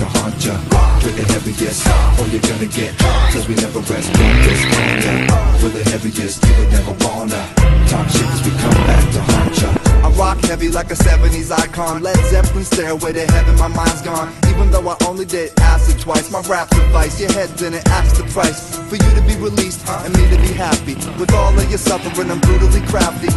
to haunt ya. We're the heaviest, all you're gonna get, cause we never rest, don't this on ya. We're the heaviest, you would never wanna talk shit cause we come back to haunt ya. I rock heavy like a 70s icon. Led Zeppelin, Stairway to Heaven, my mind's gone. Even though I only did acid twice, my rap's advice, your head's in it, ask the price for you to be released and me to be happy. With all of your suffering, I'm brutally crafty,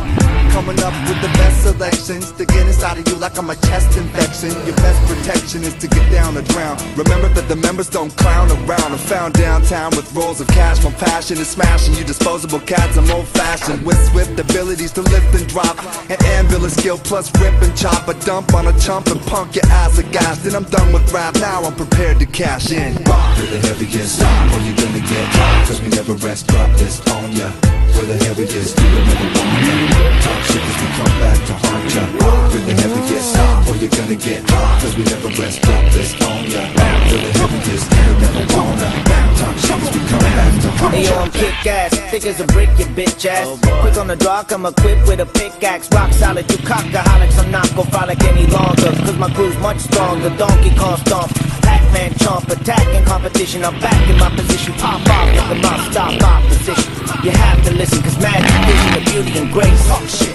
coming up with the best selections to get inside of you like I'm a chest infection. Your best protection is to get down to drown. Remember that the members don't clown around. I'm found downtown with rolls of cash. My passion is smashing you disposable cats. I'm old-fashioned with swift abilities to lift and drop, an ambulance skill plus rip and chop. A dump on a chump and punk your ass aghast. Then I'm done with rap, now I'm prepared to cash in. We're the heaviest, all you're gonna get, cause we never rest, drop this on ya. We're the heaviest, you will never want ya. Talk shit cause we come back to haunt ya. We're the heaviest, all you're gonna get, cause we never rest, drop this on ya. We're the heaviest, you will never want ya. Talk shit cause we come back to haunt ya. Hey yo, I'm kick ass, thick as a brick, you bitch ass. Quick on the draw, I'm equipped with a pickaxe. Rock solid, you cockaholics, I'm not gon' frolic any longer, cause my crew's much stronger. Donkey Kong stomp, Pac-Man chomp, attacking competition. I'm back in my position, pop off with the non-stop opposition. You have to listen, cause magic, vision, the beauty and grace.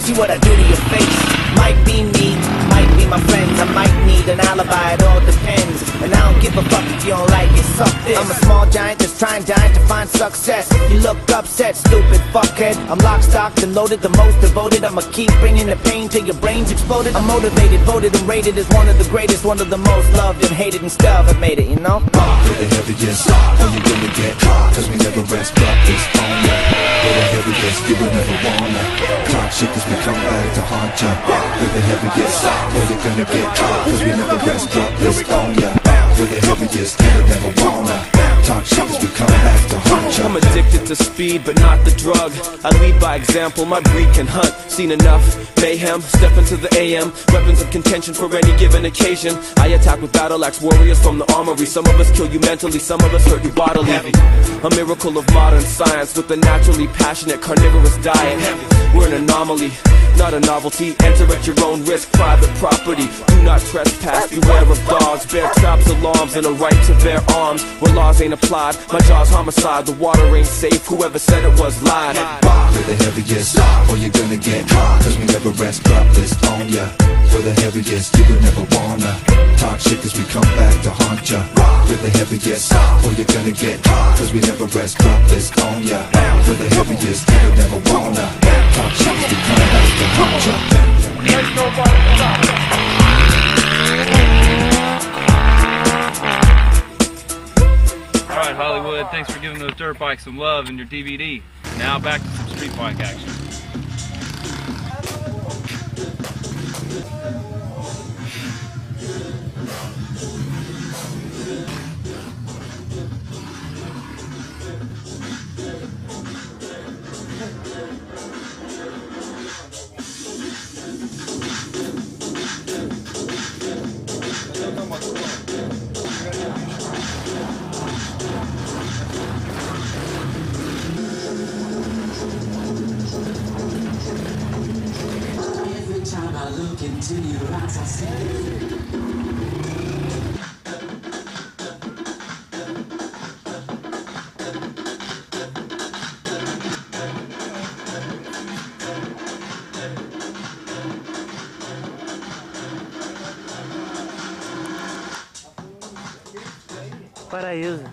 See what I do to your face. Might be me, might be my friends. I might need an alibi, it all depends. And I don't give a fuck if you don't like it, suck this. I'm a small giant just trying to find success. You look upset, stupid fuckhead. I'm lock, stocked and loaded, the most devoted. I'ma keep bringing the pain till your brains exploded. I'm motivated, voted and rated as one of the greatest, one of the most loved and hated and stuff. I made it, you know? We're the heaviest, all you're gonna get, cause we never rest, drop this on ya. We're the heaviest, you will never wanna talk shit cause we come back to haunt ya. We're the heaviest, all you're gonna get, cause we never rest, drop this on ya. We're the heaviest, you will never wanna talk shit cause we come back to haunt ya. I'm addicted to speed, but not the drug. I lead by example, my breed can hunt. Seen enough mayhem, step into the AM. Weapons of contention for any given occasion. I attack with battle axe warriors from the armory. Some of us kill you mentally, some of us hurt you bodily. A miracle of modern science with a naturally passionate carnivorous diet. We're an anomaly, not a novelty. Enter at your own risk, private property. Do not trespass, beware of dogs. Bear traps, alarms, and a right to bear arms. Where laws ain't applied, my jaw's homicide. The water ain't safe, whoever said it was lied. We're the heaviest, all you're gonna get, cause we never rest, drop this on ya. We're the heaviest, you would never wanna talk shit cause we come back to haunt ya. We're the heaviest, all you're gonna get, cause we never rest, drop this on ya. We're the heaviest, you would never wanna talk shit cause we come back to haunt ya. There's nobody stopping. Alright Hollywood, thanks for giving those dirt bikes some love in your DVD. Now back to some street bike action. Every time I look into your eyes, I see. Para user.